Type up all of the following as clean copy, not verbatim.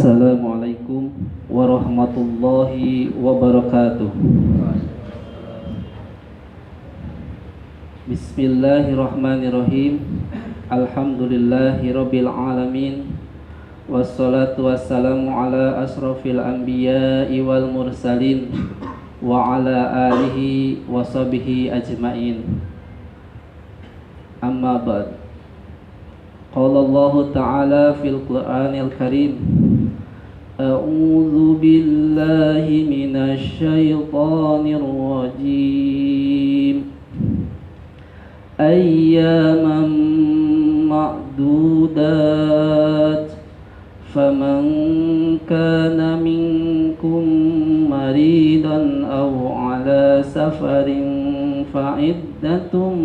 Assalamualaikum warahmatullahi wabarakatuh. Bismillahirrahmanirrahim. Alhamdulillahi rabbil alamin. Wassalatu wassalamu ala asrafil anbiya'i wal mursalin wa ala alihi wa sahbihi ajmain. Amma ba'd. Qala Allah Ta'ala fil Qur'anil Karim. A'udzu billahi minasy syaithanir rajim. Ayyaman ma'dudat. Faman kana minkum maridan aw ala safarin fa'iddatun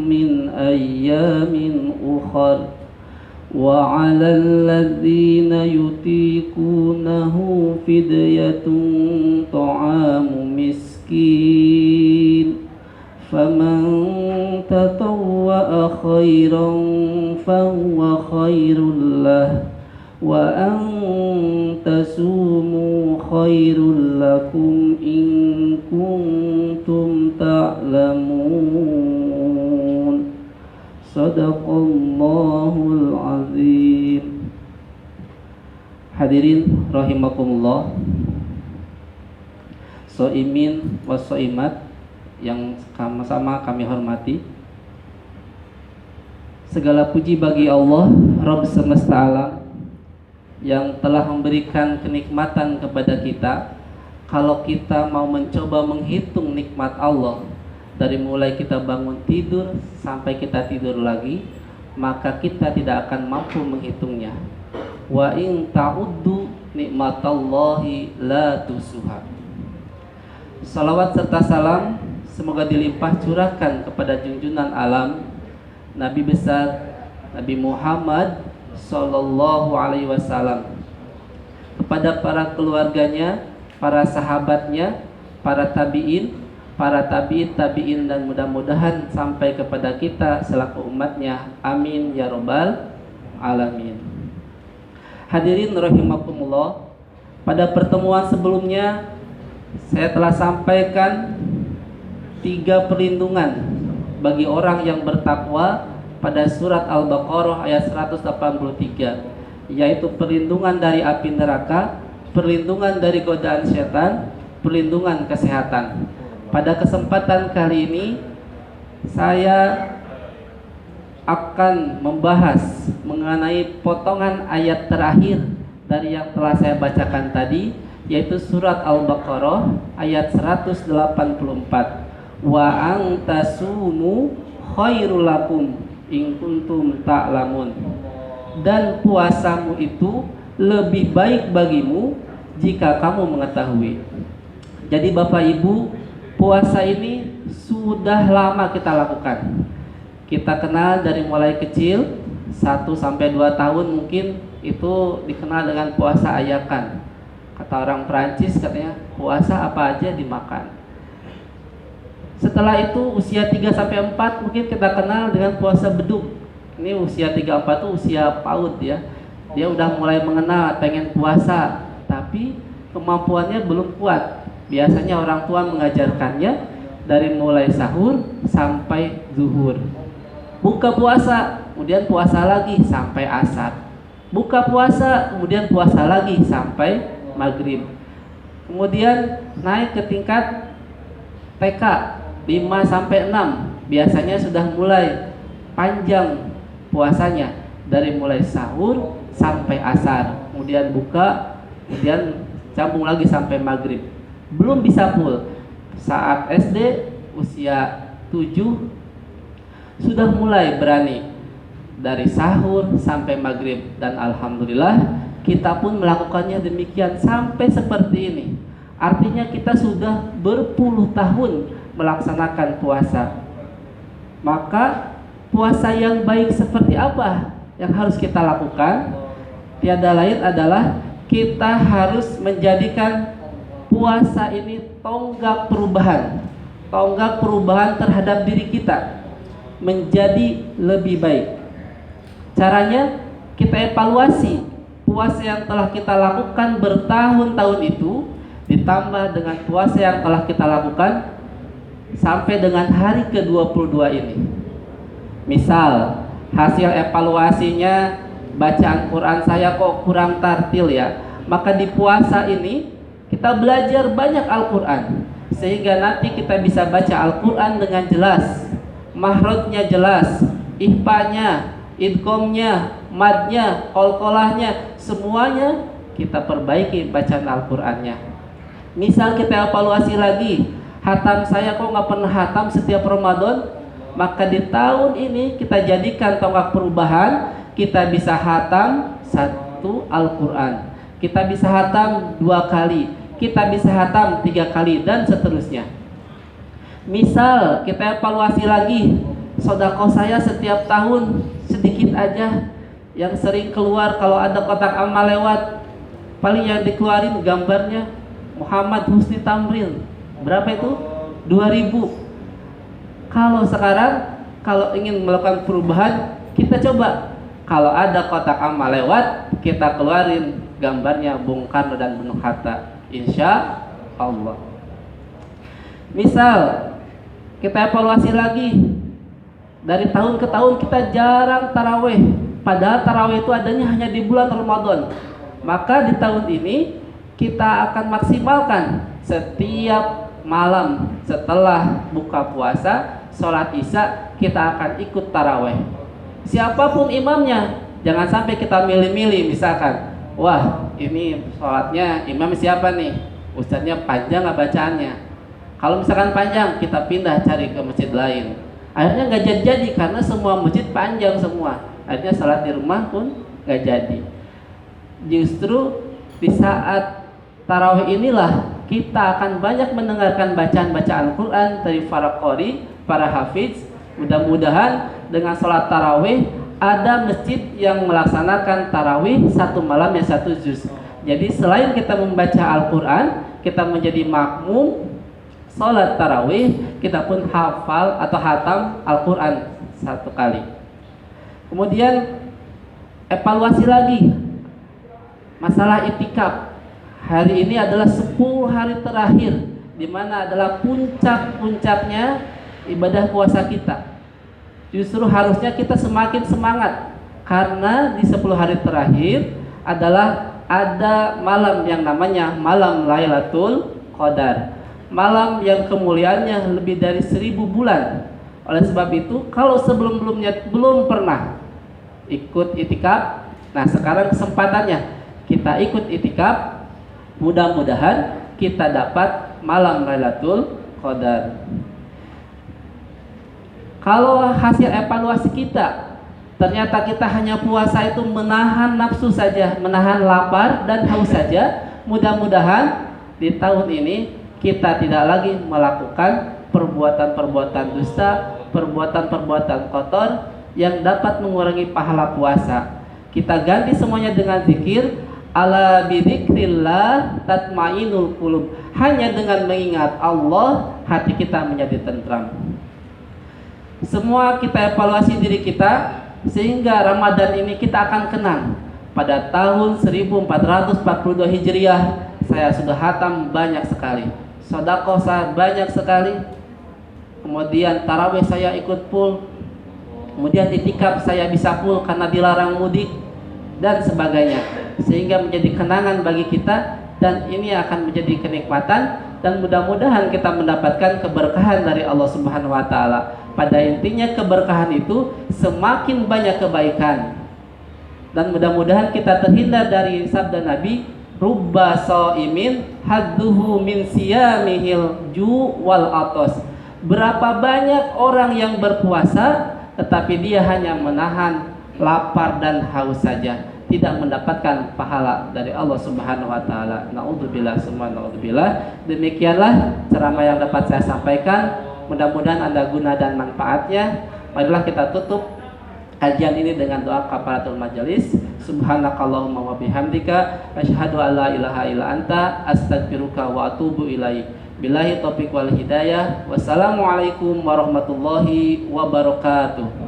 min ayyamin ukhar. وعلى الذين يطيقونه فدية طعام مسكين فمن تطوع خيرا فهو خير له وأن تصوموا خير لكم إن كنتم تعلمون. Sadaqallahul azim. Hadirin rahimakumullah, soimin wa soimat yang sama-sama kami hormati. Segala puji bagi Allah, Rabb semesta alam, yang telah memberikan kenikmatan kepada kita. Kalau kita mau mencoba menghitung nikmat Allah, dari mulai kita bangun tidur sampai kita tidur lagi, maka kita tidak akan mampu menghitungnya. Wa in ta'uddu nikmatallahi la tusuha. Salawat serta salam semoga dilimpah curahkan kepada junjungan alam, Nabi besar Nabi Muhammad sallallahu alaihi wasallam, kepada para keluarganya, para sahabatnya, para tabi'in, para tabi'in dan mudah-mudahan sampai kepada kita selaku umatnya. Amin ya rabbal alamin. Hadirin rahimakumullah, pada pertemuan sebelumnya saya telah sampaikan 3 perlindungan bagi orang yang bertakwa pada surat Al-Baqarah ayat 183, yaitu perlindungan dari api neraka, perlindungan dari godaan setan, perlindungan kesehatan. Pada kesempatan kali ini saya akan membahas mengenai potongan ayat terakhir dari yang telah saya bacakan tadi, yaitu surat Al-Baqarah ayat 184. Wa antasumu khairul lakum in kuntum ta'lamun. Dan puasamu itu lebih baik bagimu jika kamu mengetahui. Jadi Bapak Ibu, puasa ini sudah lama kita lakukan. Kita kenal dari mulai kecil, 1-2 tahun mungkin itu dikenal dengan puasa ayakan. Kata orang Perancis katanya, puasa apa aja dimakan. Setelah itu usia 3-4 mungkin kita kenal dengan puasa beduk. Ini usia 3-4 itu usia PAUD ya. Dia udah mulai mengenal pengen puasa, tapi kemampuannya belum kuat. Biasanya orang tua mengajarkannya dari mulai sahur sampai zuhur. Buka puasa, kemudian puasa lagi sampai asar. Buka puasa, kemudian puasa lagi sampai maghrib. Kemudian naik ke tingkat TK 5-6. Biasanya sudah mulai panjang puasanya, dari mulai sahur sampai asar. Kemudian buka, kemudian sambung lagi sampai maghrib. Belum bisa full. Saat SD usia 7 sudah mulai berani dari sahur sampai maghrib, dan alhamdulillah kita pun melakukannya demikian sampai seperti ini. Artinya kita sudah berpuluh tahun melaksanakan puasa. Maka puasa yang baik seperti apa yang harus kita lakukan? Tiada lain adalah kita harus menjadikan puasa ini tonggak perubahan terhadap diri kita menjadi lebih baik. Caranya kita evaluasi puasa yang telah kita lakukan bertahun-tahun itu ditambah dengan puasa yang telah kita lakukan sampai dengan hari ke-22 ini. Misal, hasil evaluasinya bacaan Quran saya kok kurang tartil ya. Maka di puasa ini kita belajar banyak Al-Quran sehingga nanti kita bisa baca Al-Quran dengan jelas, mahrojnya jelas, ihfanya, idghamnya, madnya, qalqalahnya, semuanya kita perbaiki bacaan Al-Qur'annya. Misal kita evaluasi lagi, hatam saya kok nggak pernah hatam setiap Ramadan, maka di tahun ini kita jadikan tonggak perubahan, kita bisa hatam 1 Al-Quran, kita bisa hatam 2 kali, kita bisa hatam 3 kali, dan seterusnya. Misal kita evaluasi lagi, sedekah saya setiap tahun sedikit aja, yang sering keluar kalau ada kotak amal lewat, paling yang dikeluarin gambarnya Muhammad Husni Tamril, berapa itu? 2000. Kalau sekarang kalau ingin melakukan perubahan, kita coba kalau ada kotak amal lewat, kita keluarin gambarnya Bung Karno dan Bung Hatta, insya Allah. Misal kita evaluasi lagi, dari tahun ke tahun kita jarang taraweh, padahal taraweh itu adanya hanya di bulan Ramadan. Maka di tahun ini kita akan maksimalkan setiap malam setelah buka puasa, sholat isya, kita akan ikut taraweh. Siapapun imamnya, jangan sampai kita milih-milih. Misalkan, wah ini sholatnya imam siapa nih, ustadznya panjang nggak bacaannya. Kalau misalkan panjang, kita pindah cari ke masjid lain. Akhirnya nggak jadi karena semua masjid panjang semua. Akhirnya sholat di rumah pun nggak jadi. Justru di saat tarawih inilah kita akan banyak mendengarkan bacaan-bacaan Al-Quran dari para qori, para hafiz. Mudah-mudahan dengan sholat tarawih ada masjid yang melaksanakan tarawih 1 malam yang 1 juz. Jadi selain kita membaca Al-Quran, kita menjadi makmum sholat tarawih, kita pun hafal atau hatam Al-Quran 1 kali. Kemudian evaluasi lagi masalah itikaf. Hari ini adalah 10 hari terakhir, di mana adalah puncak-puncaknya ibadah puasa kita. Justru harusnya kita semakin semangat, karena di 10 hari terakhir adalah ada malam yang namanya malam Lailatul Qadar, malam yang kemuliaannya lebih dari 1000 bulan. Oleh sebab itu, kalau sebelum-sebelumnya belum pernah ikut itikaf, nah sekarang kesempatannya kita ikut itikaf. Mudah-mudahan kita dapat malam Lailatul Qadar. Kalau hasil evaluasi kita ternyata kita hanya puasa itu menahan nafsu saja, menahan lapar dan haus saja, mudah-mudahan di tahun ini kita tidak lagi melakukan perbuatan-perbuatan dusta, perbuatan-perbuatan kotor yang dapat mengurangi pahala puasa. Kita ganti semuanya dengan zikir. Ala bidzikrillah tatmainul qulub. Hanya dengan mengingat Allah, hati kita menjadi tentram. Semua kita evaluasi diri kita, sehingga Ramadan ini kita akan kenang. Pada tahun 1442 Hijriah, saya sudah hatam banyak sekali, sedekah saya banyak sekali, kemudian tarawih saya ikut full, kemudian itikaf saya bisa full karena dilarang mudik, dan sebagainya. Sehingga menjadi kenangan bagi kita, dan ini akan menjadi kenikmatan, dan mudah-mudahan kita mendapatkan keberkahan dari Allah Subhanahu wa taala. Pada intinya keberkahan itu semakin banyak kebaikan, dan mudah-mudahan kita terhindar dari sabda Nabi, rubba shaimin hadduhu min siyamihil ju wal atos. Berapa banyak orang yang berpuasa tetapi dia hanya menahan lapar dan haus saja, tidak mendapatkan pahala dari Allah Subhanahu wa taala. Naudzubillah summa naudzubillah. Demikianlah ceramah yang dapat saya sampaikan. Mudah-mudahan ada guna dan manfaatnya. Marilah kita tutup kajian ini dengan doa kafaratul majelis. Subhanakallahumma wa bihamdika asyhadu an la ilaha illa anta astaghfiruka wa atubu ilaik. Billahi taufiq wal hidayah. Wassalamualaikum warahmatullahi wabarakatuh.